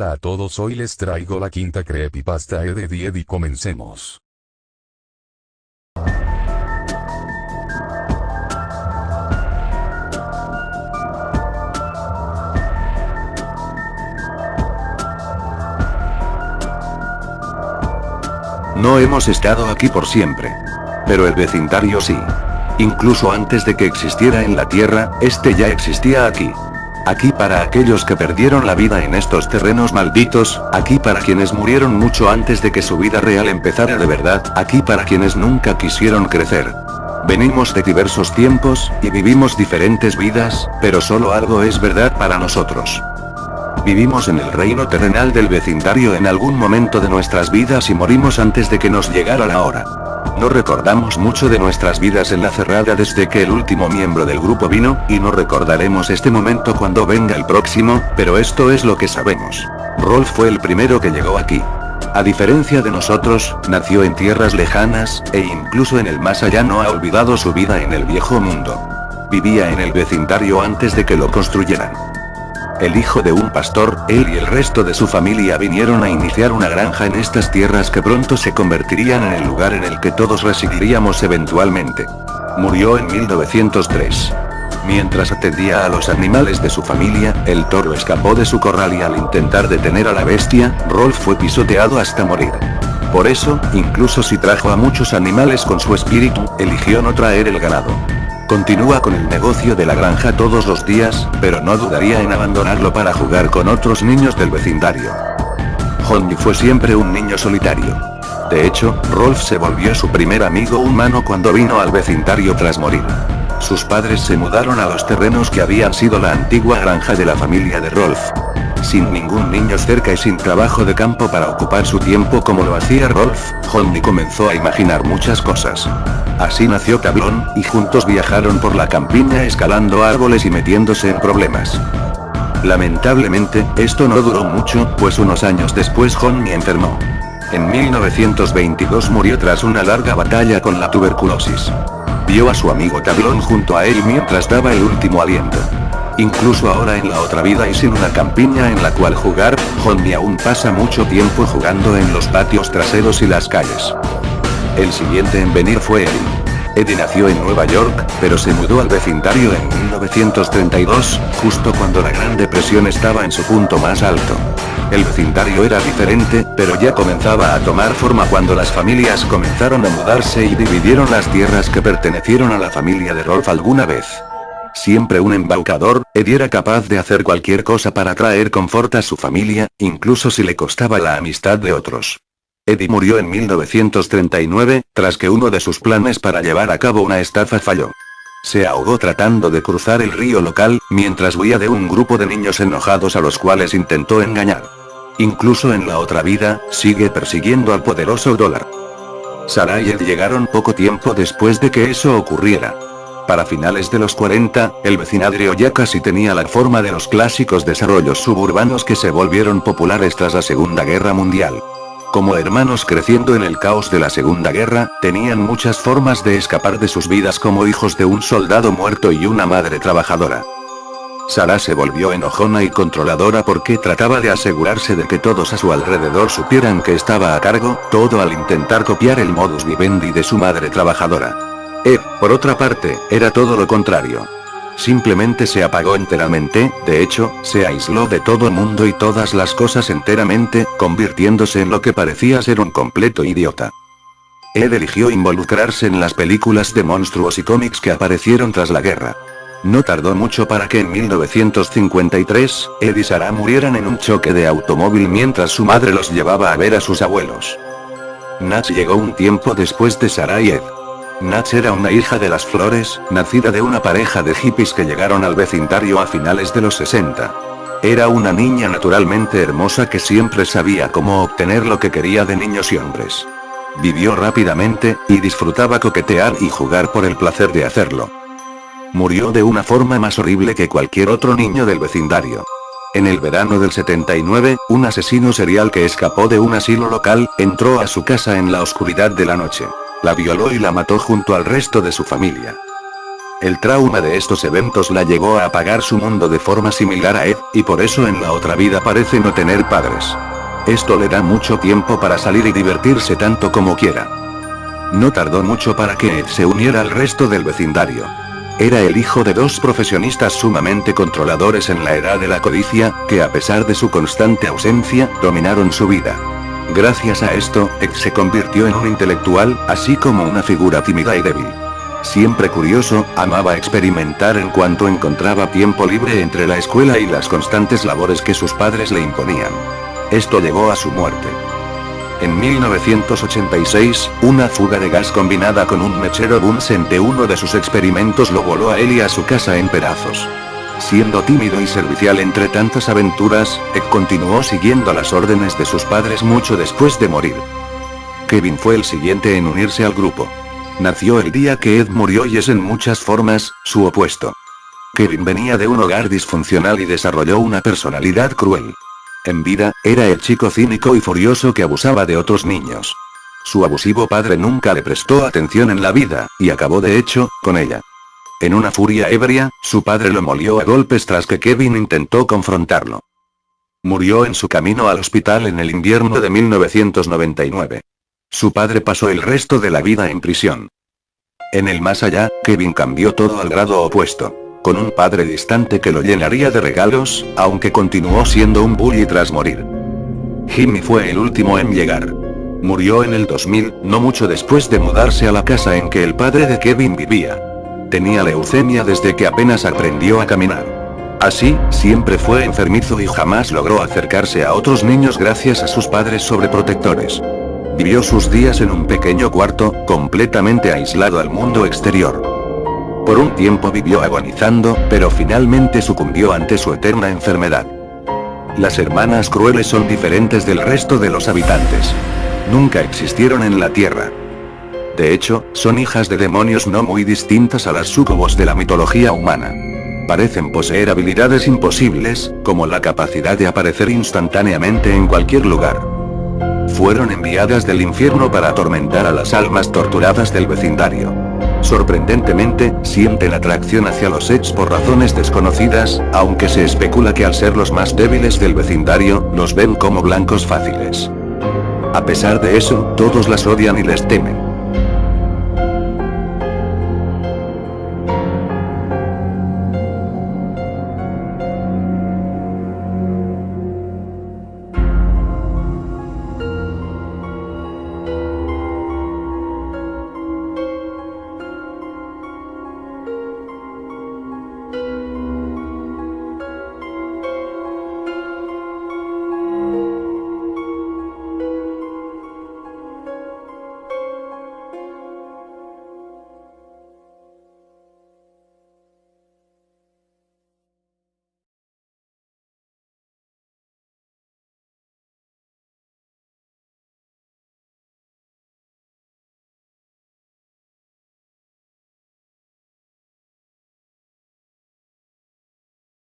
Hola a todos, hoy les traigo la quinta creepypasta y comencemos. No hemos estado aquí por siempre. Pero el vecindario sí. Incluso antes de que existiera en la Tierra, este ya existía aquí. Aquí para aquellos que perdieron la vida en estos terrenos malditos, aquí para quienes murieron mucho antes de que su vida real empezara de verdad, aquí para quienes nunca quisieron crecer. Venimos de diversos tiempos, y vivimos diferentes vidas, pero solo algo es verdad para nosotros. Vivimos en el reino terrenal del vecindario en algún momento de nuestras vidas y morimos antes de que nos llegara la hora. No recordamos mucho de nuestras vidas en la cerrada desde que el último miembro del grupo vino, y no recordaremos este momento cuando venga el próximo, pero esto es lo que sabemos. Rolf fue el primero que llegó aquí. A diferencia de nosotros, nació en tierras lejanas, e incluso en el más allá no ha olvidado su vida en el viejo mundo. Vivía en el vecindario antes de que lo construyeran. El hijo de un pastor, él y el resto de su familia vinieron a iniciar una granja en estas tierras que pronto se convertirían en el lugar en el que todos residiríamos eventualmente. Murió en 1903. Mientras atendía a los animales de su familia, el toro escapó de su corral y al intentar detener a la bestia, Rolf fue pisoteado hasta morir. Por eso, incluso si trajo a muchos animales con su espíritu, eligió no traer el ganado. Continúa con el negocio de la granja todos los días, pero no dudaría en abandonarlo para jugar con otros niños del vecindario. Johnny fue siempre un niño solitario. De hecho, Rolf se volvió su primer amigo humano cuando vino al vecindario tras morir. Sus padres se mudaron a los terrenos que habían sido la antigua granja de la familia de Rolf. Sin ningún niño cerca y sin trabajo de campo para ocupar su tiempo como lo hacía Rolf, Johnny comenzó a imaginar muchas cosas. Así nació Tablón, y juntos viajaron por la campiña escalando árboles y metiéndose en problemas. Lamentablemente, esto no duró mucho, pues unos años después Johnny enfermó. En 1922 murió tras una larga batalla con la tuberculosis. Vio a su amigo Tablón junto a él mientras daba el último aliento. Incluso ahora en la otra vida y sin una campiña en la cual jugar, Johnny aún pasa mucho tiempo jugando en los patios traseros y las calles. El siguiente en venir fue Eddie. Eddie nació en Nueva York, pero se mudó al vecindario en 1932, justo cuando la Gran Depresión estaba en su punto más alto. El vecindario era diferente, pero ya comenzaba a tomar forma cuando las familias comenzaron a mudarse y dividieron las tierras que pertenecieron a la familia de Rolf alguna vez. Siempre un embaucador, Eddie era capaz de hacer cualquier cosa para traer confort a su familia, incluso si le costaba la amistad de otros. Eddie murió en 1939, tras que uno de sus planes para llevar a cabo una estafa falló. Se ahogó tratando de cruzar el río local, mientras huía de un grupo de niños enojados a los cuales intentó engañar. Incluso en la otra vida, sigue persiguiendo al poderoso dólar. Sarah y Ed llegaron poco tiempo después de que eso ocurriera. Para finales de los 40, el vecindario ya casi tenía la forma de los clásicos desarrollos suburbanos que se volvieron populares tras la Segunda Guerra Mundial. Como hermanos creciendo en el caos de la Segunda Guerra, tenían muchas formas de escapar de sus vidas como hijos de un soldado muerto y una madre trabajadora. Sarah se volvió enojona y controladora porque trataba de asegurarse de que todos a su alrededor supieran que estaba a cargo, todo al intentar copiar el modus vivendi de su madre trabajadora. Ed, por otra parte, era todo lo contrario. Simplemente se apagó enteramente, de hecho, se aisló de todo el mundo y todas las cosas enteramente, convirtiéndose en lo que parecía ser un completo idiota. Ed eligió involucrarse en las películas de monstruos y cómics que aparecieron tras la guerra. No tardó mucho para que en 1953, Ed y Sarah murieran en un choque de automóvil mientras su madre los llevaba a ver a sus abuelos. Natch llegó un tiempo después de Sarah y Ed. Natch era una hija de las flores, nacida de una pareja de hippies que llegaron al vecindario a finales de los 60. Era una niña naturalmente hermosa que siempre sabía cómo obtener lo que quería de niños y hombres. Vivió rápidamente, y disfrutaba coquetear y jugar por el placer de hacerlo. Murió de una forma más horrible que cualquier otro niño del vecindario. En el verano del 79, un asesino serial que escapó de un asilo local, entró a su casa en la oscuridad de la noche. La violó y la mató junto al resto de su familia. El trauma de estos eventos la llevó a apagar su mundo de forma similar a Ed, y por eso en la otra vida parece no tener padres. Esto le da mucho tiempo para salir y divertirse tanto como quiera. No tardó mucho para que Ed se uniera al resto del vecindario. Era el hijo de dos profesionistas sumamente controladores en la edad de la codicia, que a pesar de su constante ausencia, dominaron su vida. Gracias a esto, Ed se convirtió en un intelectual, así como una figura tímida y débil. Siempre curioso, amaba experimentar en cuanto encontraba tiempo libre entre la escuela y las constantes labores que sus padres le imponían. Esto llevó a su muerte. En 1986, una fuga de gas combinada con un mechero Bunsen de uno de sus experimentos lo voló a él y a su casa en pedazos. Siendo tímido y servicial entre tantas aventuras, Ed continuó siguiendo las órdenes de sus padres mucho después de morir. Kevin fue el siguiente en unirse al grupo. Nació el día que Ed murió y es en muchas formas, su opuesto. Kevin venía de un hogar disfuncional y desarrolló una personalidad cruel. En vida, era el chico cínico y furioso que abusaba de otros niños. Su abusivo padre nunca le prestó atención en la vida, y acabó de hecho, con ella. En una furia ebria, su padre lo molió a golpes tras que Kevin intentó confrontarlo. Murió en su camino al hospital en el invierno de 1999. Su padre pasó el resto de la vida en prisión. En el más allá, Kevin cambió todo al grado opuesto. Con un padre distante que lo llenaría de regalos, aunque continuó siendo un bully tras morir. Jimmy fue el último en llegar. Murió en el 2000, no mucho después de mudarse a la casa en que el padre de Kevin vivía. Tenía leucemia desde que apenas aprendió a caminar. Así, siempre fue enfermizo y jamás logró acercarse a otros niños gracias a sus padres sobreprotectores. Vivió sus días en un pequeño cuarto, completamente aislado al mundo exterior. Por un tiempo vivió agonizando, pero finalmente sucumbió ante su eterna enfermedad. Las hermanas crueles son diferentes del resto de los habitantes. Nunca existieron en la Tierra. De hecho, son hijas de demonios no muy distintas a las súcubos de la mitología humana. Parecen poseer habilidades imposibles, como la capacidad de aparecer instantáneamente en cualquier lugar. Fueron enviadas del infierno para atormentar a las almas torturadas del vecindario. Sorprendentemente, sienten atracción hacia los Eds por razones desconocidas, aunque se especula que al ser los más débiles del vecindario, los ven como blancos fáciles. A pesar de eso, todos las odian y les temen.